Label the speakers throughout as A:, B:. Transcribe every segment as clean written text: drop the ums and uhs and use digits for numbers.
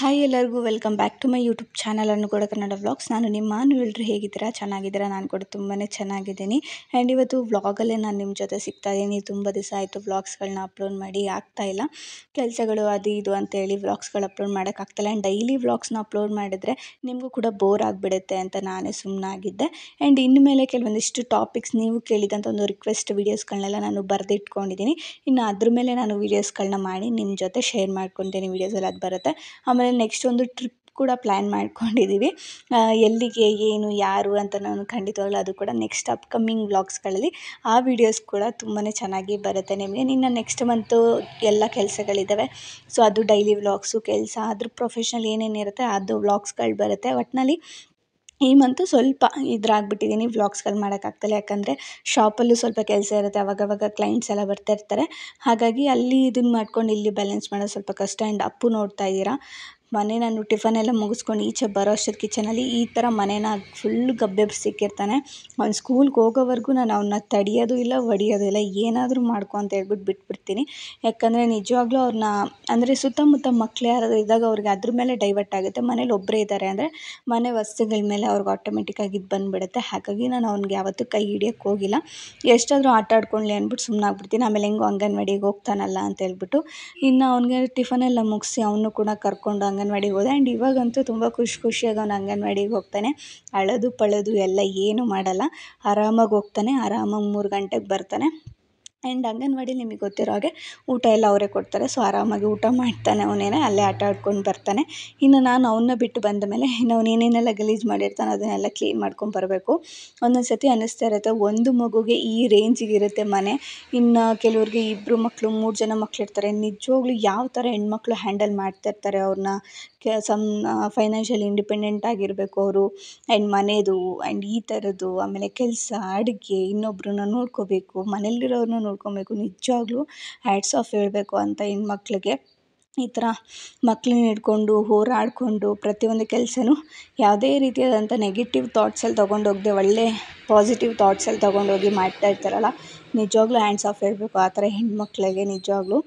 A: Hi ಎಲ್ಲರಿಗೂ welcome back to my YouTube channel ಅನುಕೂಡ Kannada vlogs. ನಾನು ನಿಮ್ಮ ಮಾನುವೆಲ್ರು ಹೇಗಿದ್ದೀರಾ? ಚೆನ್ನಾಗಿದ್ದೀರಾ? ನಾನು ಕೂಡ ತುಂಬಾ ಚೆನ್ನಾಗಿದ್ದೀನಿ. ಆ್ಯಂಡ್ ಇವತ್ತು ವ್ಲಾಗಲ್ಲೇ ನಾನು ನಿಮ್ಮ ಜೊತೆ ಸಿಗ್ತಾ ಇದ್ದೀನಿ. ತುಂಬ ದಿವಸ ಆಯಿತು ವ್ಲಾಗ್ಸ್ಗಳನ್ನ ಅಪ್ಲೋಡ್ ಮಾಡಿ ಆಗ್ತಾಯಿಲ್ಲ, ಕೆಲಸಗಳು ಅದು ಇದು ಅಂತೇಳಿ ವ್ಲಾಗ್ಸ್ಗಳು ಅಪ್ಲೋಡ್ ಮಾಡೋಕ್ಕಾಗ್ತಾಯಿಲ್ಲ. ಆ್ಯಂಡ್ ಡೈಲಿ ವ್ಲಾಗ್ಸ್ನ ಅಪ್ಲೋಡ್ ಮಾಡಿದರೆ ನಿಮಗೂ ಕೂಡ ಬೋರ್ ಆಗಿಬಿಡುತ್ತೆ ಅಂತ ನಾನೇ ಸುಮ್ಮನಾಗಿದ್ದೆ. ಆ್ಯಂಡ್ ಇನ್ಮೇಲೆ ಕೆಲವೊಂದಿಷ್ಟು ಟಾಪಿಕ್ಸ್ ನೀವು ಕೇಳಿದಂಥ ಒಂದು ರಿಕ್ವೆಸ್ಟ್ ವೀಡಿಯೋಸ್ಗಳನ್ನೆಲ್ಲ ನಾನು ಬರೆದಿಟ್ಕೊಂಡಿದ್ದೀನಿ. ಇನ್ನು ಅದ್ರ ಮೇಲೆ ನಾನು ವೀಡಿಯೋಸ್ಗಳನ್ನ ಮಾಡಿ ನಿಮ್ಮ ಜೊತೆ ಶೇರ್ ಮಾಡ್ಕೊತೀನಿ. ವೀಡಿಯೋಸಲ್ಲಿ ಅದು ಬರುತ್ತೆ. ಆಮೇಲೆ ನೆಕ್ಸ್ಟ್ ಒಂದು ಟ್ರಿಪ್ ಕೂಡ ಪ್ಲ್ಯಾನ್ ಮಾಡ್ಕೊಂಡಿದ್ದೀವಿ. ಎಲ್ಲಿಗೆ, ಏನು, ಯಾರು ಅಂತ ನಾನು ಖಂಡಿತವಾಗ್ಲೂ ಅದು ಕೂಡ ನೆಕ್ಸ್ಟ್ ಅಪ್ಕಮಿಂಗ್ ವ್ಲಾಗ್ಸ್ಗಳಲ್ಲಿ ಆ ವಿಡಿಯೋಸ್ ಕೂಡ ತುಂಬಾ ಚೆನ್ನಾಗಿ ಬರುತ್ತೆ ನಿಮಗೆ. ಇನ್ನು ನೆಕ್ಸ್ಟ್ ಮಂತು ಎಲ್ಲ ಕೆಲಸಗಳಿದ್ದಾವೆ. ಸೊ ಅದು ಡೈಲಿ ವ್ಲಾಗ್ಸು, ಕೆಲಸ, ಅದ್ರ ಪ್ರೊಫೆಷ್ನಲ್ ಏನೇನಿರುತ್ತೆ ಅದು ವ್ಲಾಗ್ಸ್ಗಳು ಬರುತ್ತೆ. ಒಟ್ಟಿನಲ್ಲಿ ಈ ಮಂತು ಸ್ವಲ್ಪ ಇದ್ರಾಗ್ಬಿಟ್ಟಿದ್ದೀನಿ, ವ್ಲಾಗ್ಸ್ಗಳು ಮಾಡೋಕ್ಕಾಗ್ತಾಯಿಲ್ಲ. ಯಾಕಂದರೆ ಶಾಪಲ್ಲೂ ಸ್ವಲ್ಪ ಕೆಲಸ ಇರುತ್ತೆ, ಅವಾಗವಾಗ ಕ್ಲೈಂಟ್ಸ್ ಎಲ್ಲ ಬರ್ತಾ ಇರ್ತಾರೆ. ಹಾಗಾಗಿ ಅಲ್ಲಿ ಇದನ್ನು ಮಾಡ್ಕೊಂಡು ಇಲ್ಲಿ ಬ್ಯಾಲೆನ್ಸ್ ಮಾಡೋದು ಸ್ವಲ್ಪ ಕಷ್ಟ. ಆ್ಯಂಡ್ ಅಪ್ಪು ನೋಡ್ತಾ ಇದ್ದೀರಾ, ಮನೆ ನಾನು ಟಿಫನ್ ಎಲ್ಲ ಮುಗಿಸ್ಕೊಂಡು ಈಚೆ ಬರೋ ಅಷ್ಟೊತ್ತು ಕಿಚನಲ್ಲಿ ಈ ಥರ ಮನೇನ ಫುಲ್ ಗಬ್ಬೆಬ್ಸಿಕ್ಕಿರ್ತಾನೆ. ಅವ್ನು ಸ್ಕೂಲ್ಗೆ ಹೋಗೋವರೆಗೂ ನಾನು ಅವನ್ನ ತಡಿಯೋದು ಇಲ್ಲ, ಹೊಡಿಯೋದು ಇಲ್ಲ, ಏನಾದರೂ ಮಾಡ್ಕೊ ಅಂತ ಹೇಳ್ಬಿಟ್ಟು ಬಿಟ್ಬಿಡ್ತೀನಿ. ಯಾಕಂದರೆ ನಿಜವಾಗ್ಲೂ ಅವ್ರನ್ನ ಅಂದರೆ ಸುತ್ತಮುತ್ತ ಮಕ್ಳು ಯಾರಾದರೂ ಇದ್ದಾಗ ಅವ್ರಿಗೆ ಅದ್ರ ಮೇಲೆ ಡೈವರ್ಟ್ ಆಗುತ್ತೆ. ಮನೇಲಿ ಒಬ್ಬರೇ ಇದ್ದಾರೆ ಅಂದರೆ ಮನೆ ವಸ್ತುಗಳ ಮೇಲೆ ಅವ್ರಿಗೆ ಆಟೋಮೆಟಿಕ್ಕಾಗಿ ಇದು ಬಂದುಬಿಡುತ್ತೆ. ಹಾಗಾಗಿ ನಾನು ಅವ್ನಿಗೆ ಯಾವತ್ತೂ ಕೈ ಹಿಡಿಯೋಕ್ಕೆ ಹೋಗಿಲ್ಲ. ಎಷ್ಟಾದರೂ ಆಟ ಆಡ್ಕೊಳ್ಳಿ ಅಂದ್ಬಿಟ್ಟು ಸುಮ್ಮನಾಗ್ಬಿಡ್ತೀನಿ. ಆಮೇಲೆ ಹೆಂಗೋ ಅಂಗನವಾಡಿಗೆ ಹೋಗ್ತಾನಲ್ಲ ಅಂತ ಹೇಳ್ಬಿಟ್ಟು ಇನ್ನು ಅವ್ನಿಗೆ ಟಿಫನೆಲ್ಲ ಮುಗಿಸಿ ಅವನು ಕೂಡ ಕರ್ಕೊಂಡು ಅಂಗನವಾಡಿಗೆ ಹೋದೆ. ಆ್ಯಂಡ್ ಇವಾಗಂತೂ ತುಂಬ ಖುಷಿಯಾಗಿ ಅವ್ನು ಅಂಗನವಾಡಿಗೆ ಹೋಗ್ತಾನೆ. ಅಳೋದು ಪಳೋದು ಎಲ್ಲ ಏನೂ ಮಾಡಲ್ಲ, ಆರಾಮಾಗಿ ಹೋಗ್ತಾನೆ, ಆರಾಮಾಗಿ 3 ಗಂಟೆಗೆ ಬರ್ತಾನೆ. ಆ್ಯಂಡ್ ಅಂಗನವಾಡಿ ನಿಮಗೆ ಗೊತ್ತಿರೋ ಹಾಗೆ ಊಟ ಎಲ್ಲ ಅವರೇ ಕೊಡ್ತಾರೆ. ಸೊ ಆರಾಮಾಗಿ ಊಟ ಮಾಡ್ತಾನೆ, ಅವನೇನೆ ಅಲ್ಲೇ ಆಟ ಆಡ್ಕೊಂಡು ಬರ್ತಾನೆ. ಇನ್ನು ನಾನು ಅವನ್ನ ಬಿಟ್ಟು ಬಂದ ಮೇಲೆ ಇನ್ನು ಅವ್ನು ಏನೇನೆಲ್ಲ ಗಲೀಜು ಮಾಡಿರ್ತಾನೆ ಅದನ್ನೆಲ್ಲ ಕ್ಲೀನ್ ಮಾಡ್ಕೊಂಡು ಬರಬೇಕು. ಒಂದೊಂದು ಸತಿ ಅನ್ನಿಸ್ತಾ ಇರುತ್ತೆ, ಒಂದು ಮಗುಗೆ ಈ ರೇಂಜಿಗೆ ಇರುತ್ತೆ ಮನೆ, ಇನ್ನು ಕೆಲವ್ರಿಗೆ 2 ಮಕ್ಕಳು 3 ಜನ ಮಕ್ಕಳಿರ್ತಾರೆ. ನಿಜವಾಗ್ಲೂ ಯಾವ ಥರ ಹೆಣ್ಮಕ್ಳು ಹ್ಯಾಂಡಲ್ ಮಾಡ್ತಾಯಿರ್ತಾರೆ ಅವ್ರನ್ನ, ಫೈನಾನ್ಷಿಯಲಿ ಇಂಡಿಪೆಂಡೆಂಟ್ ಆಗಿರಬೇಕು ಅವರು. ಆ್ಯಂಡ್ ಮನೆಯದು ಆ್ಯಂಡ್ ಈ ಥರದ್ದು, ಆಮೇಲೆ ಕೆಲಸ, ಅಡುಗೆ, ಇನ್ನೊಬ್ರನ್ನ ನೋಡ್ಕೋಬೇಕು, ಮನೇಲಿರೋರನ್ನ ನೋಡ್ಕೊಬೇಕು. ನಿಜವಾಗ್ಲೂ ಹ್ಯಾಟ್ಸ್ ಆಫ್ ಹೇಳಬೇಕು ಅಂತ ಹೆಣ್ಮಕ್ಳಿಗೆ. ಈ ಥರ ಮಕ್ಕಳನ್ನ ಹಿಡ್ಕೊಂಡು ಹೋರಾಡಿಕೊಂಡು ಪ್ರತಿಯೊಂದು ಕೆಲಸನೂ ಯಾವುದೇ ರೀತಿಯಾದಂಥ ನೆಗೆಟಿವ್ ಥಾಟ್ಸಲ್ಲಿ ತೊಗೊಂಡೋಗದೆ ಒಳ್ಳೆ ಪಾಸಿಟಿವ್ ಥಾಟ್ಸಲ್ಲಿ ತೊಗೊಂಡೋಗಿ ಮಾಡ್ತಾ ಇರ್ತಾರಲ್ಲ, ನಿಜವಾಗ್ಲೂ ಹ್ಯಾಂಡ್ಸ್ ಆಫ್ ಹೇಳಬೇಕು ಆ ಥರ ಹೆಣ್ಮಕ್ಳಿಗೆ. ನಿಜವಾಗ್ಲೂ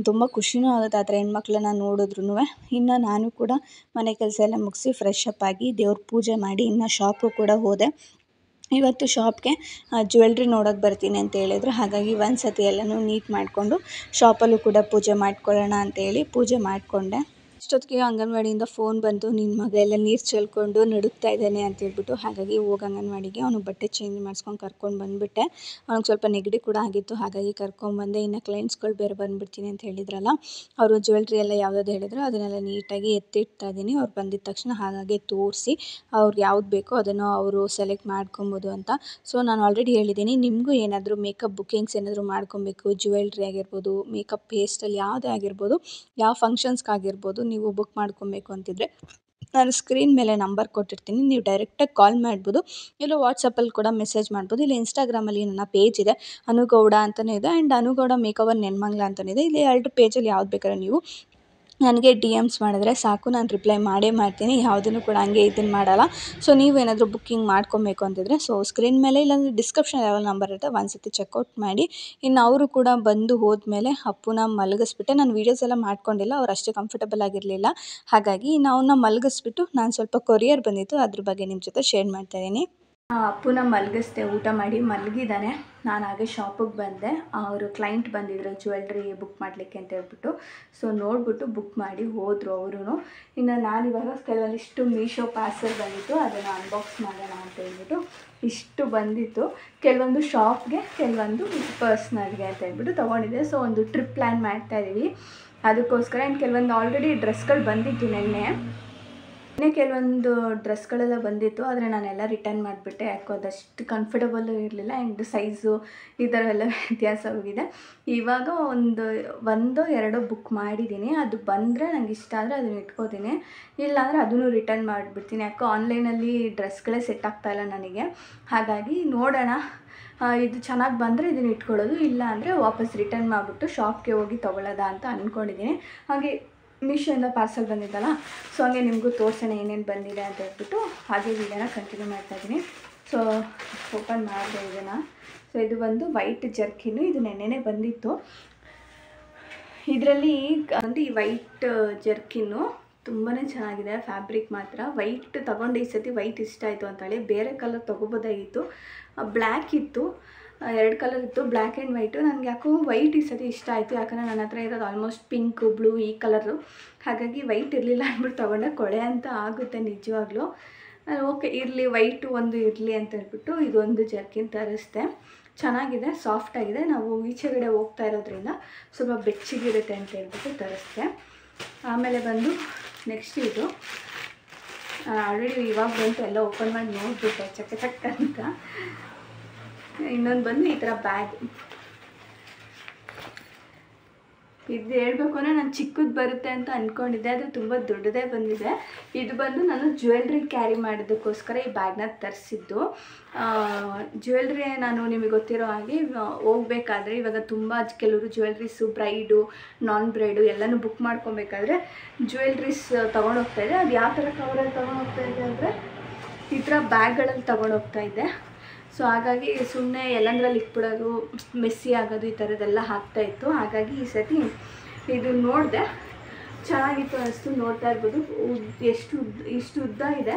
A: ತುಂಬ ಖುಷಿನೂ ಆಗುತ್ತೆ ಆ ಥರ ಹೆಣ್ಮಕ್ಳನ್ನ ನೋಡಿದ್ರೂ. ಇನ್ನು ನಾನು ಕೂಡ ಮನೆ ಕೆಲಸ ಎಲ್ಲ ಮುಗಿಸಿ ಫ್ರೆಶ್ ಅಪ್ ಆಗಿ ದೇವ್ರ ಪೂಜೆ ಮಾಡಿ ಇನ್ನು ಶಾಪಿಗೆ ಕೂಡ ಹೋದೆ. ಇವತ್ತು ಶಾಪ್ಗೆ ಜ್ಯುವೆಲ್ರಿ ನೋಡೋಕ್ಕೆ ಬರ್ತೀನಿ ಅಂತ ಹೇಳಿದ್ರು. ಹಾಗಾಗಿ ಒಂದು ಸತಿ ಎಲ್ಲನೂ ನೀಟ್ ಮಾಡಿಕೊಂಡು ಶಾಪಲ್ಲೂ ಕೂಡ ಪೂಜೆ ಮಾಡ್ಕೊಳ್ಳೋಣ ಅಂತೇಳಿ ಪೂಜೆ ಮಾಡಿಕೊಂಡೆ. ಇಷ್ಟೊತ್ತಿಗೆ ಅಂಗನವಾಡಿಯಿಂದ ಫೋನ್ ಬಂತು, ನಿನ್ನ ಮಗ ಎಲ್ಲ ನೀರು ಚೆಲ್ಕೊಂಡು ನಡುಗ್ತಾ ಇದ್ದಾನೆ ಅಂತ ಹೇಳ್ಬಿಟ್ಟು. ಹಾಗಾಗಿ ಹೋಗಿ ಅಂಗನವಾಡಿಗೆ ಅವನು ಬಟ್ಟೆ ಚೇಂಜ್ ಮಾಡಿಸ್ಕೊಂಡು ಕರ್ಕೊಂಡು ಬಂದುಬಿಟ್ಟೆ. ಅವ್ನಿಗೆ ಸ್ವಲ್ಪ ನೆಗಡಿ ಕೂಡ ಆಗಿತ್ತು, ಹಾಗಾಗಿ ಕರ್ಕೊಂಬಂದೆ. ಇನ್ನು ಕ್ಲೈಂಟ್ಸ್ಗಳು ಬೇರೆ ಬಂದುಬಿಡ್ತೀನಿ ಅಂತ ಹೇಳಿದ್ರಲ್ಲ, ಅವರು ಜ್ಯುವೆಲ್ರಿ ಎಲ್ಲ ಯಾವುದಾದ್ರು ಹೇಳಿದ್ರು ಅದನ್ನೆಲ್ಲ ನೀಟಾಗಿ ಎತ್ತಿಡ್ತಾ ಇದ್ದೀನಿ. ಅವ್ರು ಬಂದಿದ್ದ ತಕ್ಷಣ ಹಾಗಾಗಿ ತೋರಿಸಿ ಅವ್ರಿಗೆ ಯಾವ್ದು ಬೇಕೋ ಅದನ್ನು ಅವರು ಸೆಲೆಕ್ಟ್ ಮಾಡ್ಕೊಬೋದು ಅಂತ. ಸೊ ನಾನು ಆಲ್ರೆಡಿ ಹೇಳಿದ್ದೀನಿ, ನಿಮಗೂ ಏನಾದರೂ ಮೇಕಪ್ ಬುಕ್ಕಿಂಗ್ಸ್ ಏನಾದರೂ ಮಾಡ್ಕೊಬೇಕು, ಜ್ಯುವೆಲ್ರಿ ಆಗಿರ್ಬೋದು, ಮೇಕಪ್ ಪೇಸ್ಟಲ್ಲಿ ಯಾವುದೇ ಆಗಿರ್ಬೋದು, ಯಾವ ಫಂಕ್ಷನ್ಸ್ಗಾಗಿರ್ಬೋದು, ನೀವು ಬುಕ್ ಮಾಡ್ಕೊಬೇಕು ಅಂತಿದ್ರೆ ನಾನು ಸ್ಕ್ರೀನ್ ಮೇಲೆ ನಂಬರ್ ಕೊಟ್ಟಿರ್ತೀನಿ, ನೀವು ಡೈರೆಕ್ಟಾಗಿ ಕಾಲ್ ಮಾಡ್ಬೋದು, ಇಲ್ಲ ವಾಟ್ಸಪ್ಪಲ್ಲಿ ಕೂಡ ಮೆಸೇಜ್ ಮಾಡ್ಬೋದು. ಇಲ್ಲ ಇನ್ಸ್ಟಾಗ್ರಾಮಲ್ಲಿ ನನ್ನ ಪೇಜ್ ಇದೆ, ಅನುಗೌಡ ಅಂತಲೇ ಇದೆ, ಆ್ಯಂಡ್ ಅನುಗೌಡ ಮೇಕವರ್ ನೆನ್ಮಂಗ್ಲ ಅಂತಲೇ ಇದೆ. ಇಲ್ಲಿ 2 ಪೇಜಲ್ಲಿ ಯಾವ್ದು ಬೇಕಾದ್ರೆ ನೀವು ನನಗೆ DMs ಮಾಡಿದ್ರೆ ಸಾಕು, ನಾನು ರಿಪ್ಲೈ ಮಾಡೇ ಮಾಡ್ತೀನಿ. ಯಾವುದನ್ನು ಕೂಡ ಹಂಗೆ ಇದನ್ನು ಮಾಡಲ್ಲ. ಸೊ ನೀವೇನಾದರೂ ಬುಕ್ಕಿಂಗ್ ಮಾಡ್ಕೊಬೇಕು ಅಂತಿದ್ರೆ ಸೊ ಸ್ಕ್ರೀನ್ ಮೇಲೆ ಇಲ್ಲಾಂದರೆ ಡಿಸ್ಕ್ರಿಪ್ಷನ್ ಯಾವ ನಂಬರ್ ಇರುತ್ತೆ ಒಂದು ಸತಿ ಚೆಕ್ಔಟ್ ಮಾಡಿ. ಇನ್ನು ಅವರು ಕೂಡ ಬಂದು ಹೋದ್ಮೇಲೆ ಅಪ್ಪುನ ಮಲಗಿಸ್ಬಿಟ್ಟೆ. ನಾನು ವೀಡಿಯೋಸ್ ಎಲ್ಲ ಮಾಡ್ಕೊಂಡಿಲ್ಲ, ಅವ್ರು ಅಷ್ಟು ಕಂಫರ್ಟಬಲ್ ಆಗಿರಲಿಲ್ಲ. ಹಾಗಾಗಿ ಇನ್ನು ಅವನ್ನ ಮಲಗಿಸ್ಬಿಟ್ಟು ನಾನು ಸ್ವಲ್ಪ ಕೊರಿಯರ್ ಬಂದಿತ್ತು, ಅದ್ರ ಬಗ್ಗೆ ನಿಮ್ಮ ಜೊತೆ ಶೇರ್ ಮಾಡ್ತಾಯಿದ್ದೀನಿ. ಅಪ್ಪುನ ಮಲಗಿಸ್ದೆ, ಊಟ ಮಾಡಿ ಮಲಗಿದ್ದಾನೆ. ನಾನು ಹಾಗೆ ಶಾಪಿಗೆ ಬಂದೆ. ಅವರು ಕ್ಲೈಂಟ್ ಬಂದಿದ್ದರು ಜ್ಯುವೆಲ್ರಿ ಬುಕ್ ಮಾಡಲಿಕ್ಕೆ ಅಂತ ಹೇಳ್ಬಿಟ್ಟು. ಸೊ ನೋಡಿಬಿಟ್ಟು ಬುಕ್ ಮಾಡಿ ಹೋದರು ಅವರು. ಇನ್ನು ನಾನಿವಾಗ ಕೆಲವೊಂದಿಷ್ಟು ಮೀಶೋ ಪಾರ್ಸೆಲ್ ಬಂದಿತ್ತು, ಅದನ್ನು ಅನ್ಬಾಕ್ಸ್ ಮಾಡೋಣ ಅಂತ ಹೇಳ್ಬಿಟ್ಟು ಇಷ್ಟು ಬಂದಿತ್ತು. ಕೆಲವೊಂದು ಶಾಪ್ಗೆ, ಕೆಲವೊಂದು ಪರ್ಸ್ನಲ್ಗೆ ಅಂತ ಹೇಳ್ಬಿಟ್ಟು ತೊಗೊಂಡಿದ್ದೆ. ಸೊ ಒಂದು ಟ್ರಿಪ್ ಪ್ಲ್ಯಾನ್ ಮಾಡ್ತಾಯಿದ್ದೀವಿ ಅದಕ್ಕೋಸ್ಕರ. ಆ್ಯಂಡ್ ಕೆಲವೊಂದು ಆಲ್ರೆಡಿ ಡ್ರೆಸ್ಗಳು ಬಂದಿತ್ತು ನಿನ್ನೆ ಕೆಲವೊಂದು ಡ್ರೆಸ್ಗಳೆಲ್ಲ ಬಂದಿತ್ತು, ಆದರೆ ನಾನೆಲ್ಲ ರಿಟರ್ನ್ ಮಾಡಿಬಿಟ್ಟೆ. ಯಾಕೋ ಅದಷ್ಟು ಕಂಫರ್ಟಬಲ್ಲು ಇರಲಿಲ್ಲ, ಆ್ಯಂಡ್ ಸೈಜು ಈ ಥರ ಎಲ್ಲ ವ್ಯತ್ಯಾಸವಾಗಿದೆ. ಇವಾಗ ಒಂದೋ ಎರಡೋ ಬುಕ್ ಮಾಡಿದ್ದೀನಿ, ಅದು ಬಂದರೆ ನಂಗೆ ಇಷ್ಟ ಆದರೆ ಅದನ್ನು ಇಟ್ಕೋತೀನಿ, ಇಲ್ಲಾಂದರೆ ಅದನ್ನು ರಿಟರ್ನ್ ಮಾಡಿಬಿಡ್ತೀನಿ. ಯಾಕೋ ಆನ್ಲೈನಲ್ಲಿ ಡ್ರೆಸ್ಗಳೇ ಸೆಟ್ ಆಗ್ತಾಯಿಲ್ಲ ನನಗೆ. ಹಾಗಾಗಿ ನೋಡೋಣ, ಇದು ಚೆನ್ನಾಗಿ ಬಂದರೆ ಇದನ್ನು ಇಟ್ಕೊಳ್ಳೋದು, ಇಲ್ಲ ಅಂದರೆ ವಾಪಸ್ ರಿಟರ್ನ್ ಮಾಡಿಬಿಟ್ಟು ಶಾಪ್ಗೆ ಹೋಗಿ ತೊಗೊಳ್ಳೋದಾ ಅಂತ ಅಂದ್ಕೊಂಡಿದ್ದೀನಿ. ಹಾಗೆ ಮೀಶೋಯಿಂದ ಪಾರ್ಸೆಲ್ ಬಂದಿದ್ದಲ್ಲ, ಸೊ ಹಂಗೆ ನಿಮಗೂ ತೋರಿಸೋಣ ಏನೇನು ಬಂದಿದೆ ಅಂತ ಹೇಳ್ಬಿಟ್ಟು ಹಾಗೆ ವೀಡಿಯೋನ ಕಂಟಿನ್ಯೂ ಮಾಡ್ತಾಯಿದ್ದೀನಿ. ಸೊ ಓಪನ್ ಮಾಡಿದೆ ಇದನ್ನು. ಸೊ ಇದು ಒಂದು ವೈಟ್ ಜರ್ಕಿನ್ನು, ಇದು ನೆನ್ನೆನೇ ಬಂದಿತ್ತು. ಇದರಲ್ಲಿ ಒಂದು ಈ ವೈಟ್ ಜರ್ಕಿನ್ನು ತುಂಬಾ ಚೆನ್ನಾಗಿದೆ ಫ್ಯಾಬ್ರಿಕ್ ಮಾತ್ರ. ವೈಟ್ ತೊಗೊಂಡು ಈ ಸತಿ ವೈಟ್ ಇಷ್ಟ ಆಯಿತು ಅಂತೇಳಿ, ಬೇರೆ ಕಲರ್ ತೊಗೋಬೋದಾಗಿತ್ತು. ಬ್ಲ್ಯಾಕ್ ಇತ್ತು, 2 ಕಲರ್ ಇತ್ತು, ಬ್ಲ್ಯಾಕ್ ಆ್ಯಂಡ್ ವೈಟು. ನನಗೆ ಯಾಕೋ ವೈಟ್ ಈ ಸತಿ ಇಷ್ಟ ಆಯಿತು, ಯಾಕಂದರೆ ನನ್ನ ಹತ್ರ ಇರೋದು ಆಲ್ಮೋಸ್ಟ್ ಪಿಂಕು ಬ್ಲೂ ಈ ಕಲರು. ಹಾಗಾಗಿ ವೈಟ್ ಇರಲಿಲ್ಲ ಅಂದ್ಬಿಟ್ಟು ತೊಗೊಂಡೆ. ಕೊಳೆ ಅಂತ ಆಗುತ್ತೆ ನಿಜವಾಗ್ಲೂ. ಓಕೆ ಇರಲಿ, ವೈಟು ಒಂದು ಇರಲಿ ಅಂತ ಹೇಳ್ಬಿಟ್ಟು ಇದೊಂದು ಜರ್ಕಿನ್ ತರಿಸ್ದೆ. ಚೆನ್ನಾಗಿದೆ, ಸಾಫ್ಟಾಗಿದೆ. ನಾವು ಈಚೆಗಡೆ ಹೋಗ್ತಾ ಇರೋದ್ರಿಂದ ಸ್ವಲ್ಪ ಬೆಚ್ಚಗಿರುತ್ತೆ ಅಂತ ಹೇಳ್ಬಿಟ್ಟು ತರಿಸ್ದೆ. ಆಮೇಲೆ ಬಂದು ನೆಕ್ಸ್ಟ್ ಇದು ಆಲ್ರೆಡಿ ಇವಾಗ ಬಂತು, ಎಲ್ಲ ಓಪನ್ ಮಾಡಿ ನೋಡಿಬಿಟ್ಟೆ ಚಕ್ಕ ಚಕ್ಕ ಅಂತ. ಇನ್ನೊಂದು ಬಂದು ಈ ಥರ ಬ್ಯಾಗ್. ಇದು ಹೇಳಬೇಕು ಅಂದರೆ ನಾನು ಚಿಕ್ಕದು ಬರುತ್ತೆ ಅಂತ ಅಂದ್ಕೊಂಡಿದ್ದೆ, ಅದು ತುಂಬ ದೊಡ್ಡದೇ ಬಂದಿದೆ. ಇದು ಬಂದು ನಾನು ಜ್ಯುವೆಲ್ರಿ ಕ್ಯಾರಿ ಮಾಡೋದಕ್ಕೋಸ್ಕರ ಈ ಬ್ಯಾಗ್ನ ತರಿಸಿದ್ದು. ಜ್ಯುವೆಲ್ರಿ ನಾನು ನಿಮಗೆ ಗೊತ್ತಿರೋ ಹಾಗೆ ಹೋಗ್ಬೇಕಾದ್ರೆ ಇವಾಗ ತುಂಬ ಕೆಲವರು ಜ್ಯುವೆಲ್ರೀಸು ಬ್ರೈಡು ನಾನ್ ಬ್ರೈಡು ಎಲ್ಲನೂ ಬುಕ್ ಮಾಡ್ಕೊಬೇಕಾದ್ರೆ ಜ್ಯುವೆಲ್ರೀಸ್ ತೊಗೊಂಡೋಗ್ತಾಯಿದ್ದೆ. ಅದು ಯಾವ ಥರ ಕವರಲ್ಲಿ ತೊಗೊಂಡೋಗ್ತಾಯಿದ್ದೆ ಅಂದರೆ ಈ ಥರ ಬ್ಯಾಗ್ಗಳಲ್ಲಿ ತೊಗೊಂಡೋಗ್ತಾಯಿದ್ದೆ. ಸೊ ಹಾಗಾಗಿ ಸುಮ್ಮನೆ ಎಲ್ಲಂದ್ರಲ್ಲಿ ಇಟ್ಬಿಡೋದು, ಮೆಸ್ಸಿ ಆಗೋದು, ಈ ಥರದ್ದೆಲ್ಲ ಆಗ್ತಾಯಿತ್ತು. ಹಾಗಾಗಿ ಈ ಸತಿ ಇದು ನೋಡಿದೆ, ಚೆನ್ನಾಗಿತ್ತು ಅನಿಸ್ತು. ನೋಡ್ತಾ ಇರ್ಬೋದು ಇಷ್ಟು ಉದ್ದ ಇದೆ,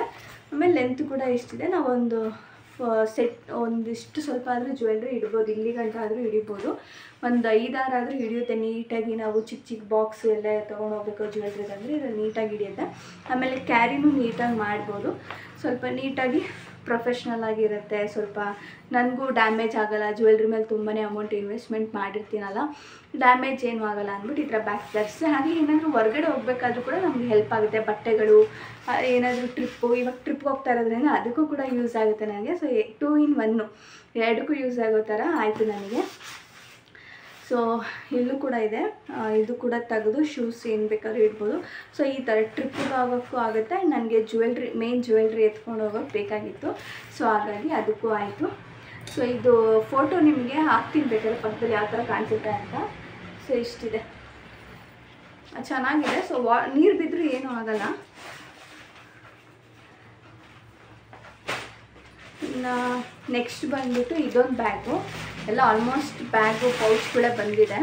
A: ಆಮೇಲೆ ಲೆಂತ್ ಕೂಡ ಇಷ್ಟಿದೆ. ನಾವೊಂದು ಒಂದಿಷ್ಟು ಸ್ವಲ್ಪ ಆದರೂ ಜ್ಯುವೆಲ್ರಿ ಇಡ್ಬೋದು, ಇಲ್ಲಿ ಗಂಟ ಆದರೂ ಹಿಡಿಬೋದು. ಒಂದು 5-6 ಆದರೂ ಹಿಡಿಯುತ್ತೆ ನೀಟಾಗಿ. ನಾವು ಚಿಕ್ಕ ಚಿಕ್ಕ ಬಾಕ್ಸು ಎಲ್ಲ ತೊಗೊಂಡೋಗ್ಬೇಕು ಜ್ಯುವೆಲ್ರಿ ಅಂದರೆ ಇದು ನೀಟಾಗಿ ಹಿಡಿಯುತ್ತೆ. ಆಮೇಲೆ ಕ್ಯಾರಿನೂ ನೀಟಾಗಿ ಮಾಡ್ಬೋದು, ಸ್ವಲ್ಪ ನೀಟಾಗಿ ಪ್ರೊಫೆಷ್ನಲ್ ಆಗಿರುತ್ತೆ. ಸ್ವಲ್ಪ ನನಗೂ ಡ್ಯಾಮೇಜ್ ಆಗೋಲ್ಲ, ಜ್ಯುವೆಲ್ರಿ ಮೇಲೆ ತುಂಬಾ ಅಮೌಂಟ್ ಇನ್ವೆಸ್ಟ್ಮೆಂಟ್ ಮಾಡಿರ್ತೀನಲ್ಲ, ಡ್ಯಾಮೇಜ್ ಏನೂ ಆಗೋಲ್ಲ ಅಂದ್ಬಿಟ್ಟು ಈ ಥರ ಬ್ಯಾಗ್ ತರಿಸಿ. ಹಾಗೆ ಏನಾದರೂ ಹೊರಗಡೆ ಹೋಗ್ಬೇಕಾದ್ರೂ ಕೂಡ ನಮಗೆ ಹೆಲ್ಪ್ ಆಗುತ್ತೆ. ಬಟ್ಟೆಗಳು ಏನಾದರೂ ಇವಾಗ ಟ್ರಿಪ್ಗೆ ಹೋಗ್ತಾ ಇರೋದ್ರಿಂದ ಅದಕ್ಕೂ ಕೂಡ ಯೂಸ್ ಆಗುತ್ತೆ ನನಗೆ. ಸೊ 2 in 1 ಎರಡಕ್ಕೂ ಯೂಸ್ ಆಗೋ ಥರ ಆಯಿತು ನನಗೆ. ಸೊ ಇಲ್ಲೂ ಕೂಡ ಇದೆ, ಇದು ಕೂಡ ತೆಗೆದು ಶೂಸ್ ಏನು ಬೇಕಾದ್ರೂ ಇಡ್ಬೋದು. ಸೊ ಈ ಥರ ಟ್ರಿಪ್ಪಿಗೆ ಹೋಗೋಕ್ಕೂ ಆಗುತ್ತೆ. ನನಗೆ ಮೇನ್ ಜ್ಯುವೆಲ್ರಿ ಎತ್ಕೊಂಡು ಹೋಗೋಕ್ಕೆ ಬೇಕಾಗಿತ್ತು, ಸೊ ಹಾಗಾಗಿ ಅದಕ್ಕೂ ಆಯಿತು. ಸೊ ಇದು ಫೋಟೋ ನಿಮಗೆ ಹಾಕ್ತೀನಿ ಬೇಕಾದ್ರೆ ಪಕ್ಕದಲ್ಲಿ ಯಾವ ಥರ ಕಾಣಿಸುತ್ತೆ ಅಂತ. ಸೊ ಇಷ್ಟಿದೆ, ಚೆನ್ನಾಗಿದೆ. ಸೊ ನೀರು ಬಿದ್ದರೂ ಏನೂ ಆಗೋಲ್ಲ. ಇನ್ನು ನೆಕ್ಸ್ಟ್ ಬಂದುಬಿಟ್ಟು ಇದೊಂದು ಬ್ಯಾಗು, ಎಲ್ಲ ಆಲ್ಮೋಸ್ಟ್ ಬ್ಯಾಗು ಪೌಚ್ಗಳೇ ಬಂದಿದೆ.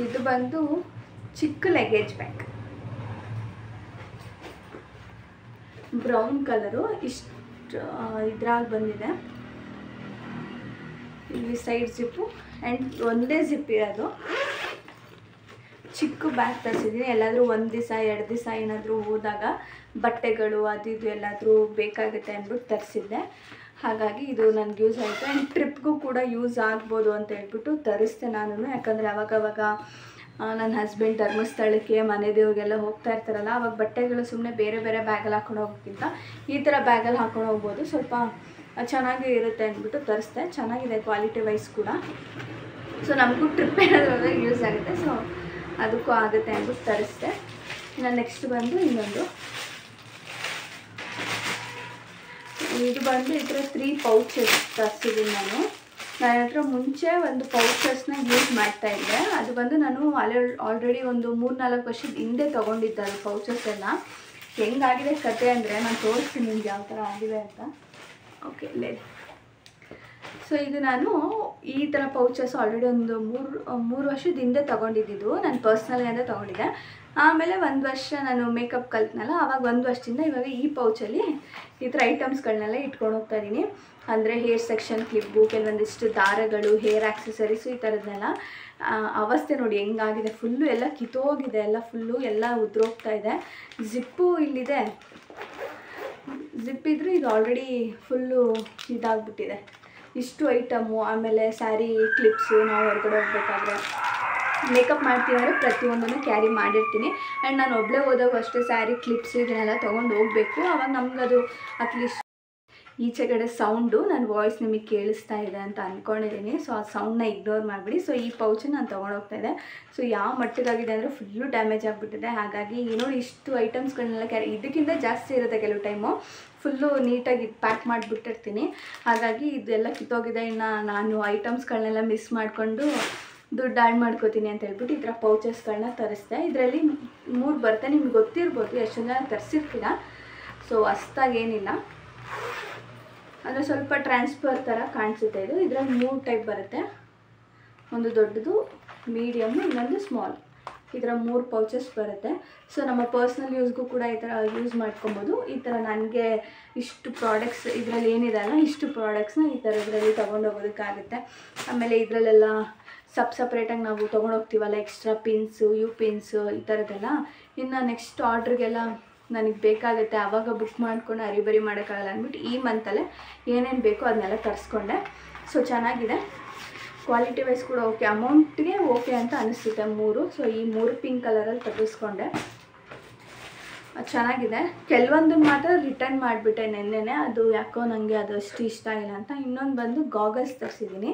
A: ಇದು ಬಂದು ಚಿಕ್ಕ ಲಗೇಜ್ ಬ್ಯಾಗ್, ಬ್ರೌನ್ ಕಲರು, ಇಷ್ಟು ಇದ್ರಾಗ ಬಂದಿದೆ. ಇಲ್ಲಿ ಸೈಡ್ ಜಿಪ್ಪು ಆ್ಯಂಡ್ ಒಂದೇ ಜಿಪ್ ಇರೋದು. ಚಿಕ್ಕ ಬ್ಯಾಗ್ ತರಿಸಿದ್ದೀನಿ, ಎಲ್ಲಾದರೂ 1 ದಿವಸ 2 ದಿವಸ ಏನಾದರೂ ಹೋದಾಗ ಬಟ್ಟೆಗಳು ಅದು ಇದು ಎಲ್ಲಾದರೂ ಬೇಕಾಗುತ್ತೆ ಅಂದ್ಬಿಟ್ಟು ತರಿಸಿದ್ದೆ. ಹಾಗಾಗಿ ಇದು ನನಗೆ ಯೂಸ್ ಆಯಿತು. ಆ್ಯಂಡ್ ಟ್ರಿಪ್ಗೂ ಕೂಡ ಯೂಸ್ ಆಗ್ಬೋದು ಅಂತ ಹೇಳ್ಬಿಟ್ಟು ತರಿಸ್ದೆ ನಾನು. ಯಾಕಂದರೆ ಅವಾಗವಾಗ ನನ್ನ ಹಸ್ಬೆಂಡ್ ಧರ್ಮಸ್ಥಳಕ್ಕೆ ಮನೆ ದೇವ್ರಿಗೆಲ್ಲ ಹೋಗ್ತಾ ಇರ್ತಾರಲ್ಲ, ಅವಾಗ ಬಟ್ಟೆಗಳು ಸುಮ್ಮನೆ ಬೇರೆ ಬೇರೆ ಬ್ಯಾಗಲ್ಲಿ ಹಾಕೊಂಡು ಹೋಗೋಕ್ಕಿಂತ ಈ ಥರ ಬ್ಯಾಗಲ್ಲಿ ಹಾಕೊಂಡು ಹೋಗ್ಬೋದು, ಸ್ವಲ್ಪ ಚೆನ್ನಾಗಿ ಇರುತ್ತೆ ಅಂದ್ಬಿಟ್ಟು ತರಿಸ್ದೆ. ಚೆನ್ನಾಗಿದೆ ಕ್ವಾಲಿಟಿ ವೈಸ್ ಕೂಡ. ಸೊ ನಮಗೂ ಟ್ರಿಪ್ ಏನಾದರೂ ಯೂಸ್ ಆಗುತ್ತೆ, ಸೊ ಅದಕ್ಕೂ ಆಗುತ್ತೆ ಅಂದ್ಬಿಟ್ಟು ತರಿಸ್ದೆ. ಇನ್ನು ನೆಕ್ಸ್ಟ್ ಬಂದು ಇನ್ನೊಂದು, ಇದು ಬಂದು ಈ ಥರ 3 ಪೌಚಸ್ ತರಿಸಿದ್ದೀನಿ ನಾನು. ನನ್ನ ಹತ್ರ ಮುಂಚೆ ಒಂದು ಪೌಚಸ್ನ ಯೂಸ್ ಮಾಡ್ತಾಯಿದ್ದೆ. ಅದು ಬಂದು ನಾನು ಆಲ್ರೆಡಿ ಒಂದು 3-4 ವರ್ಷದ ಹಿಂದೆ ತೊಗೊಂಡಿದ್ದೆ ಅದು ಪೌಚಸ್ ಎಲ್ಲ. ಹೆಂಗಾಗಿದೆ ಕತೆ ಅಂದರೆ ನಾನು ತೋರಿಸ್ತೀನಿ ನಿಮ್ಗೆ ಯಾವ ಥರ ಆಗಿದೆ ಅಂತ. ಓಕೆ ಇಲ್ಲೇ. ಸೊ ಇದು ನಾನು ಈ ಥರ ಪೌಚಸ್ ಆಲ್ರೆಡಿ ಒಂದು 3 ವರ್ಷದ ಹಿಂದೆ ತೊಗೊಂಡಿದ್ದು, ನಾನು ಪರ್ಸ್ನಲಿ ಅಂತ ತೊಗೊಂಡಿದ್ದೆ. ಆಮೇಲೆ 1 ವರ್ಷ ನಾನು ಮೇಕಪ್ ಕಲ್ತ್ನಲ್ಲ, ಆವಾಗ 1 ವರ್ಷದಿಂದ ಇವಾಗ ಈ ಪೌಚಲ್ಲಿ ಈ ಥರ ಐಟಮ್ಸ್ಗಳನ್ನೆಲ್ಲ ಇಟ್ಕೊಂಡು ಹೋಗ್ತಾ ಇದ್ದೀನಿ. ಅಂದರೆ ಹೇರ್ ಸೆಕ್ಷನ್ ಕ್ಲಿಪ್ಪು, ಕೆಲವೊಂದಿಷ್ಟು ದಾರಗಳು, ಹೇರ್ ಆಕ್ಸೆಸರೀಸು, ಈ ಥರದ್ದನ್ನೆಲ್ಲ. ಅವಸ್ಥೆ ನೋಡಿ ಹೆಂಗಾಗಿದೆ, ಫುಲ್ಲು ಎಲ್ಲ ಕಿತ್ತೋಗಿದೆ, ಎಲ್ಲ ಫುಲ್ಲು ಎಲ್ಲ ಉದ್ರೋಗ್ತಾ ಇದೆ. ಜಿಪ್ಪು ಇಲ್ಲಿದೆ, ಜಿಪ್ ಇದ್ರೂ ಇದು ಆಲ್ರೆಡಿ ಫುಲ್ಲು ಇದಾಗ್ಬಿಟ್ಟಿದೆ. ಇಷ್ಟು ಐಟಮು. ಆಮೇಲೆ ಸ್ಯಾರಿ ಕ್ಲಿಪ್ಸು, ನಾವು ಹೊರಗಡೆ ಹೋಗ್ಬೇಕಾದ್ರೆ ಮೇಕಪ್ ಮಾಡ್ತೀವಿ ಅಂದರೆ ಪ್ರತಿಯೊಂದನ್ನು ಕ್ಯಾರಿ ಮಾಡಿರ್ತೀನಿ. ಆ್ಯಂಡ್ ನಾನು ಒಬ್ಬಳೇ ಹೋದಾಗ ಅಷ್ಟೇ ಸ್ಯಾರಿ ಕ್ಲಿಪ್ಸು ಇದನ್ನೆಲ್ಲ ತೊಗೊಂಡು ಹೋಗಬೇಕು. ಆವಾಗ ನಮಗದು ಅಟ್ಲೀಸ್ಟ್ ಈಚೆಗಡೆ ಸೌಂಡು ನನ್ನ ವಾಯ್ಸ್ ನಿಮಗೆ ಕೇಳಿಸ್ತಾ ಇದೆ ಅಂತ ಅಂದ್ಕೊಂಡಿದ್ದೀನಿ. ಸೊ ಆ ಸೌಂಡನ್ನ ಇಗ್ನೋರ್ ಮಾಡಿಬಿಡಿ. ಸೊ ಈ ಪೌಚನ್ನು ನಾನು ತೊಗೊಂಡೋಗ್ತಾಯಿದ್ದೆ. ಸೊ ಯಾವ ಮಟ್ಟಿಗಾಗಿದೆ ಅಂದರೆ ಫುಲ್ಲು ಡ್ಯಾಮೇಜ್ ಆಗಿಬಿಟ್ಟಿದೆ. ಹಾಗಾಗಿ ನೋಡಿ ಇಷ್ಟು ಐಟಮ್ಸ್ಗಳನ್ನೆಲ್ಲ ಕ್ಯಾರಿ, ಇದಕ್ಕಿಂತ ಜಾಸ್ತಿ ಇರುತ್ತೆ ಕೆಲವು ಟೈಮು. ಫುಲ್ಲು ನೀಟಾಗಿ ಪ್ಯಾಕ್ ಮಾಡಿಬಿಟ್ಟಿರ್ತೀನಿ. ಹಾಗಾಗಿ ಇದೆಲ್ಲ ಕಿತ್ತೋಗಿದೆ. ಇನ್ನು ನಾನು ಐಟಮ್ಸ್ಗಳನ್ನೆಲ್ಲ ಮಿಸ್ ಮಾಡಿಕೊಂಡು ದುಡ್ಡು ಆ್ಯಡ್ ಮಾಡ್ಕೋತೀನಿ ಅಂತ ಹೇಳ್ಬಿಟ್ಟು ಈ ಥರ ಪೌಚಸ್ಗಳನ್ನ ತರಿಸ್ದೆ. ಇದರಲ್ಲಿ 3 ಬರುತ್ತೆ, ನಿಮ್ಗೆ ಗೊತ್ತಿರ್ಬೋದು, ಎಷ್ಟೊಂದು ಜನ ತರಿಸಿರ್ತೀರ. ಸೊ ಅಷ್ಟಾಗೇನಿಲ್ಲ, ಅಂದರೆ ಸ್ವಲ್ಪ ಟ್ರಾನ್ಸ್ಫರ್ ಥರ ಕಾಣಿಸುತ್ತೆ ಇದು. ಇದರಲ್ಲಿ 3 ಟೈಪ್ ಬರುತ್ತೆ, ಒಂದು ದೊಡ್ಡದು, ಮೀಡಿಯಮ್ಮು, ಇನ್ನೊಂದು ಸ್ಮಾಲ್. ಈ ಥರ 3 ಪೌಚಸ್ ಬರುತ್ತೆ. ಸೊ ನಮ್ಮ ಪರ್ಸ್ನಲ್ ಯೂಸ್ಗೂ ಕೂಡ ಈ ಥರ ಯೂಸ್ ಮಾಡ್ಕೊಬೋದು. ಈ ಥರ ನನಗೆ ಇಷ್ಟು ಪ್ರಾಡಕ್ಟ್ಸ್ ಇದರಲ್ಲಿ ಏನಿದೆ ಅಲ್ಲ, ಇಷ್ಟು ಪ್ರಾಡಕ್ಟ್ಸ್ನ ಈ ಥರ ಇದರಲ್ಲಿ ತೊಗೊಂಡೋಗೋದಕ್ಕಾಗುತ್ತೆ. ಆಮೇಲೆ ಇದರಲ್ಲೆಲ್ಲ ಸಪ್ರೇಟಾಗಿ ನಾವು ತೊಗೊಂಡೋಗ್ತೀವಲ್ಲ, ಎಕ್ಸ್ಟ್ರಾ ಪಿನ್ಸು, ಯು ಪಿನ್ಸು ಈ ಥರದ್ದೆಲ್ಲ. ಇನ್ನು ನೆಕ್ಸ್ಟ್ ಆರ್ಡ್ರಿಗೆಲ್ಲ ನನಗೆ ಬೇಕಾಗುತ್ತೆ, ಆವಾಗ ಬುಕ್ ಮಾಡ್ಕೊಂಡು ಹರಿಬರಿ ಮಾಡೋಕ್ಕಾಗಲ್ಲ ಅಂದ್ಬಿಟ್ಟು ಈ ಮಂತಲ್ಲೇ ಏನೇನು ಬೇಕೋ ಅದನ್ನೆಲ್ಲ ತರಿಸ್ಕೊಂಡೆ. ಸೊ ಚೆನ್ನಾಗಿದೆ, ಕ್ವಾಲಿಟಿ ವೈಸ್ ಕೂಡ ಓಕೆ, ಅಮೌಂಟ್ಗೆ ಓಕೆ ಅಂತ ಅನಿಸುತ್ತೆ 3. ಸೊ ಈ 3 ಪಿಂಕ್ ಕಲರಲ್ಲಿ ತೆಗೆಸ್ಕೊಂಡೆ. ಚೆನ್ನಾಗಿದೆ. ಕೆಲವೊಂದನ್ನು ಮಾತ್ರ ರಿಟರ್ನ್ ಮಾಡಿಬಿಟ್ಟೆ ನೆನ್ನೆನೇ, ಅದು ಯಾಕೋ ನನಗೆ ಅದು ಅಷ್ಟು ಇಷ್ಟ ಇಲ್ಲ ಅಂತ. ಇನ್ನೊಂದು ಬಂದು ಗಾಗಲ್ಸ್ ತರಿಸಿದ್ದೀನಿ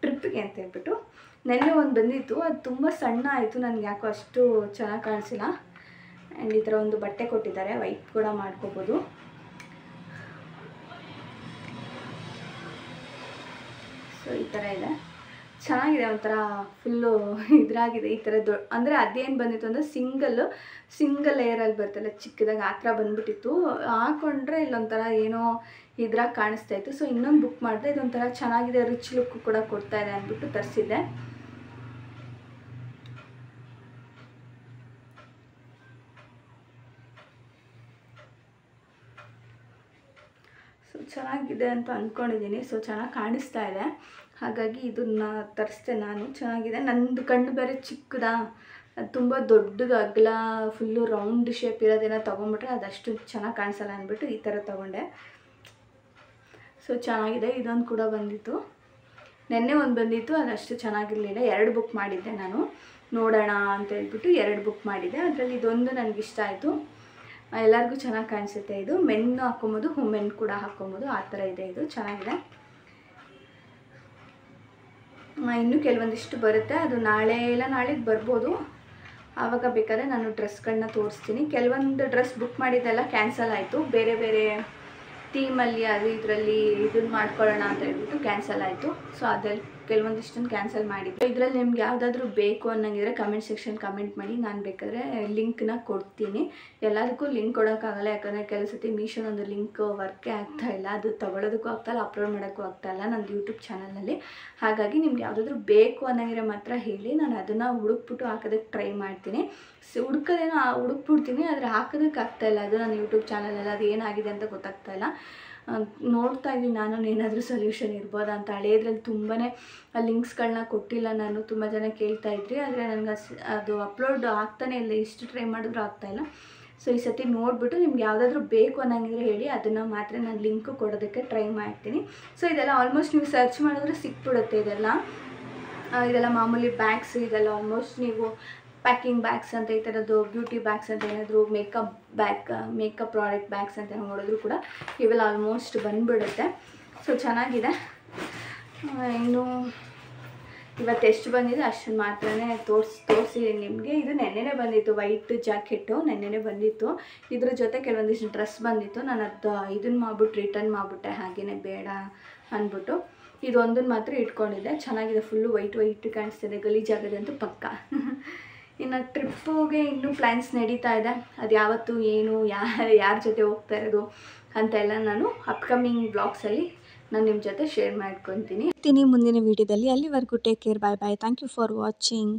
A: ಟ್ರಿಪ್ಪಿಗೆ ಅಂತ ಹೇಳ್ಬಿಟ್ಟು. ನೆನ್ನೆ ಒಂದು ಬಂದಿತ್ತು, ಅದು ತುಂಬ ಸಣ್ಣ ಆಯಿತು, ನನಗೆ ಯಾಕೋ ಅಷ್ಟು ಚೆನ್ನಾಗಿ ಕಾಣಿಸಿಲ್ಲ. ಆ್ಯಂಡ್ ಈ ಥರ ಒಂದು ಬಟ್ಟೆ ಕೊಟ್ಟಿದ್ದಾರೆ, ವೈಟ್ ಕೂಡ ಮಾಡ್ಕೋಬೋದು. ಸೊ ಈ ಥರ ಇದೆ, ಚೆನ್ನಾಗಿದೆ, ಒಂಥರ ಫುಲ್ಲು ಇದ್ರಾಗಿದೆ. ಈ ಥರ ಅಂದರೆ ಅದೇನು ಬಂದಿತ್ತು ಅಂದರೆ ಸಿಂಗಲ್ ಲೇಯರಲ್ಲಿ ಬರ್ತಲ್ಲ ಚಿಕ್ಕದಾಗಿ, ಆ ಥರ ಬಂದುಬಿಟ್ಟಿತ್ತು. ಹಾಕೊಂಡ್ರೆ ಇಲ್ಲೊಂಥರ ಏನೋ ಇದ್ರಾಗ ಕಾಣಿಸ್ತಾ ಇತ್ತು. ಸೊ ಇನ್ನೊಂದು ಬುಕ್ ಮಾಡಿದೆ, ಇದೊಂಥರ ಚೆನ್ನಾಗಿದೆ, ರಿಚ್ ಲುಕ್ ಕೂಡ ಕೊಡ್ತಾ ಇದೆ ಅಂದ್ಬಿಟ್ಟು ತರಿಸಿದ್ದೆ. ಸೊ ಚೆನ್ನಾಗಿದೆ ಅಂತ ಅಂದ್ಕೊಂಡಿದ್ದೀನಿ. ಸೊ ಚೆನ್ನಾಗಿ ಕಾಣಿಸ್ತಾ ಇದೆ, ಹಾಗಾಗಿ ಇದನ್ನು ತರಿಸ್ದೆ ನಾನು. ಚೆನ್ನಾಗಿದೆ. ನಂದು ಕಣ್ಣು ಬೇರೆ ಚಿಕ್ಕದಾ, ಅದು ತುಂಬ ದೊಡ್ಡದು ಅಗಲ ಫುಲ್ಲು ರೌಂಡ್ ಶೇಪ್ ಇರೋದೇನೋ ತೊಗೊಂಬಿಟ್ರೆ ಅದಷ್ಟು ಚೆನ್ನಾಗಿ ಕಾಣಿಸಲ್ಲ ಅಂದ್ಬಿಟ್ಟು ಈ ಥರ ತೊಗೊಂಡೆ. ಸೊ ಚೆನ್ನಾಗಿದೆ. ಇದೊಂದು ಕೂಡ ಬಂದಿತ್ತು, ನೆನ್ನೆ ಒಂದು ಬಂದಿತ್ತು, ಅದಷ್ಟು ಚೆನ್ನಾಗಿರಲಿಲ್ಲ. 2 ಬುಕ್ ಮಾಡಿದ್ದೆ ನಾನು, ನೋಡೋಣ ಅಂತ ಹೇಳ್ಬಿಟ್ಟು 2 ಬುಕ್ ಮಾಡಿದ್ದೆ. ಅದರಲ್ಲಿ ಇದೊಂದು ನನಗಿಷ್ಟ ಆಯಿತು, ಎಲ್ಲರಿಗೂ ಚೆನ್ನಾಗಿ ಕಾಣಿಸುತ್ತೆ. ಇದು ಮೆನ್ ಹಾಕ್ಕೊಬೋದು, ವುಮೆನ್ ಕೂಡ ಹಾಕ್ಕೊಬೋದು, ಆ ಥರ ಇದೆ. ಇದು ಚೆನ್ನಾಗಿದೆ. ಇನ್ನೂ ಕೆಲವೊಂದಿಷ್ಟು ಬರುತ್ತೆ, ಅದು ನಾಳೆ ಇಲ್ಲ ನಾಳೆಗೆ ಬರ್ಬೋದು. ಆವಾಗ ಬೇಕಾದರೆ ನಾನು ಡ್ರೆಸ್ಗಳನ್ನ ತೋರಿಸ್ತೀನಿ. ಕೆಲವೊಂದು ಡ್ರೆಸ್ ಬುಕ್ ಮಾಡಿದ್ದೆಲ್ಲ ಕ್ಯಾನ್ಸಲ್ ಆಯಿತು, ಬೇರೆ ಬೇರೆ ಥೀಮಲ್ಲಿ ಅದು ಇದರಲ್ಲಿ ಇದನ್ನು ಮಾಡ್ಕೊಳ್ಳೋಣ ಅಂತ ಹೇಳ್ಬಿಟ್ಟು ಕ್ಯಾನ್ಸಲ್ ಆಯಿತು. ಸೊ ಅದರಲ್ಲಿ ಕೆಲವೊಂದಿಷ್ಟನ್ನು ಕ್ಯಾನ್ಸಲ್ ಮಾಡಿದ್ದೆ. ಇದರಲ್ಲಿ ನಿಮ್ಗೆ ಯಾವುದಾದ್ರೂ ಬೇಕು ಅನ್ನೋಂಗಿದ್ರೆ ಕಮೆಂಟ್ ಸೆಕ್ಷನ್ ಕಮೆಂಟ್ ಮಾಡಿ, ನಾನು ಬೇಕಾದರೆ ಲಿಂಕ್ನ ಕೊಡ್ತೀನಿ. ಎಲ್ಲದಕ್ಕೂ ಲಿಂಕ್ ಕೊಡೋಕ್ಕಾಗಲ್ಲ, ಯಾಕಂದರೆ ಕೆಲವು ಸತಿ ಮೀಶೋನೊಂದು ಲಿಂಕ್ ವರ್ಕೇ ಆಗ್ತಾಯಿಲ್ಲ, ಅದು ತೊಗೊಳೋದಕ್ಕೂ ಆಗ್ತಾಯಿಲ್ಲ, ಅಪ್ಲೋಡ್ ಮಾಡೋಕ್ಕೂ ಆಗ್ತಾಯಿಲ್ಲ ನಂದು ಯೂಟ್ಯೂಬ್ ಚಾನಲಲ್ಲಿ. ಹಾಗಾಗಿ ನಿಮ್ಗೆ ಯಾವುದಾದ್ರೂ ಬೇಕು ಅನ್ನೋಂಗಿದ್ರೆ ಮಾತ್ರ ಹೇಳಿ, ನಾನು ಅದನ್ನು ಹುಡುಕ್ಬಿಟ್ಟು ಹಾಕೋದಕ್ಕೆ ಟ್ರೈ ಮಾಡ್ತೀನಿ. ಹುಡ್ಕೋದೇನೋ ಹುಡುಕ್ಬಿಡ್ತೀನಿ, ಆದರೆ ಹಾಕೋದಕ್ಕೆ ಆಗ್ತಾಯಿಲ್ಲ, ಅದು ನನ್ನ ಯೂಟ್ಯೂಬ್ ಚಾನಲಲ್ಲಿ ಅದು ಏನಾಗಿದೆ ಅಂತ ಗೊತ್ತಾಗ್ತಾಯಿಲ್ಲ. ನೋಡ್ತಾ ಇದ್ದೀನಿ ನಾನು ಏನಾದರೂ ಸೊಲ್ಯೂಷನ್ ಇರ್ಬೋದಾ ಅಂತ. ಹಳೇದ್ರಲ್ಲಿ ತುಂಬಾ ಲಿಂಕ್ಸ್ಗಳನ್ನ ಕೊಟ್ಟಿಲ್ಲ ನಾನು, ತುಂಬ ಜನ ಕೇಳ್ತಾಯಿದ್ರಿ, ಆದರೆ ನನಗೆ ಅದು ಅಪ್ಲೋಡ್ ಆಗ್ತಾನೆ ಇಲ್ಲ, ಎಷ್ಟು ಟ್ರೈ ಮಾಡಿದ್ರೂ ಆಗ್ತಾಯಿಲ್ಲ. ಸೊ ಈ ಸತಿ ನೋಡಿಬಿಟ್ಟು ನಿಮ್ಗೆ ಯಾವುದಾದ್ರೂ ಬೇಕು ಅನ್ನೋಂಗಿದ್ರೆ ಹೇಳಿ, ಅದನ್ನು ಮಾತ್ರ ನಾನು ಲಿಂಕು ಕೊಡೋದಕ್ಕೆ ಟ್ರೈ ಮಾಡ್ತೀನಿ. ಸೊ ಇದೆಲ್ಲ ಆಲ್ಮೋಸ್ಟ್ ನೀವು ಸರ್ಚ್ ಮಾಡಿದ್ರೆ ಸಿಕ್ಬಿಡುತ್ತೆ. ಇದೆಲ್ಲ ಮಾಮೂಲಿ ಬ್ಯಾಗ್ಸ್, ಇದೆಲ್ಲ ಆಲ್ಮೋಸ್ಟ್ ನೀವು ಪ್ಯಾಕಿಂಗ್ ಬ್ಯಾಗ್ಸ್ ಅಂತ ಈ ಥರದ್ದು, ಬ್ಯೂಟಿ ಬ್ಯಾಗ್ಸ್ ಅಂತ ಏನಾದರೂ ಮೇಕಪ್ ಪ್ರಾಡಕ್ಟ್ ಬ್ಯಾಗ್ಸ್ ಅಂತ ನೋಡಿದ್ರು ಕೂಡ ಇವೆಲ್ಲ ಆಲ್ಮೋಸ್ಟ್ ಬಂದುಬಿಡುತ್ತೆ. ಸೊ ಚೆನ್ನಾಗಿದೆ. ಇನ್ನು ಇವತ್ತು ಎಷ್ಟು ಬಂದಿದೆ ಅಷ್ಟನ್ನು ಮಾತ್ರನೇ ತೋರಿಸಿದ್ದೀನಿ ನಿಮಗೆ. ಇದು ನೆನ್ನೆನೇ ಬಂದಿತ್ತು, ವೈಟ್ ಜಾಕೆಟು ನೆನ್ನೆನೇ ಬಂದಿತ್ತು. ಇದ್ರ ಜೊತೆ ಕೆಲವೊಂದಿಷ್ಟು ಡ್ರೆಸ್ ಬಂದಿತ್ತು, ನಾನು ಅದು ಇದನ್ನು ಮಾಡ್ಬಿಟ್ಟು ರಿಟರ್ನ್ ಮಾಡಿಬಿಟ್ಟೆ, ಹಾಗೆಯೇ ಬೇಡ ಅಂದ್ಬಿಟ್ಟು. ಇದೊಂದನ್ನು ಮಾತ್ರ ಇಟ್ಕೊಂಡಿದ್ದೆ. ಚೆನ್ನಾಗಿದೆ, ಫುಲ್ಲು ವೈಟ್ ಕಾಣಿಸ್ತಿದೆ, ಗಲೀಜಾಗದೆ ಅಂತೂ ಪಕ್ಕ. ಇನ್ನು ಟ್ರಿಪ್ಪಿಗೆ ಇನ್ನೂ ಪ್ಲ್ಯಾನ್ಸ್ ನಡೀತಾ ಇದೆ, ಅದು ಯಾವತ್ತು ಏನು ಯಾರ ಜೊತೆ ಹೋಗ್ತಾ ಇರೋದು ಅಂತೆಲ್ಲ ನಾನು ಅಪ್ಕಮಿಂಗ್ ಬ್ಲಾಗ್ಸಲ್ಲಿ ನಾನು ನಿಮ್ಮ ಜೊತೆ ಶೇರ್ ಮಾಡ್ಕೊತೀನಿ ಮುಂದಿನ ವೀಡಿಯೋದಲ್ಲಿ. ಅಲ್ಲಿವರೆಗೂ take care, bye bye, thank you for watching.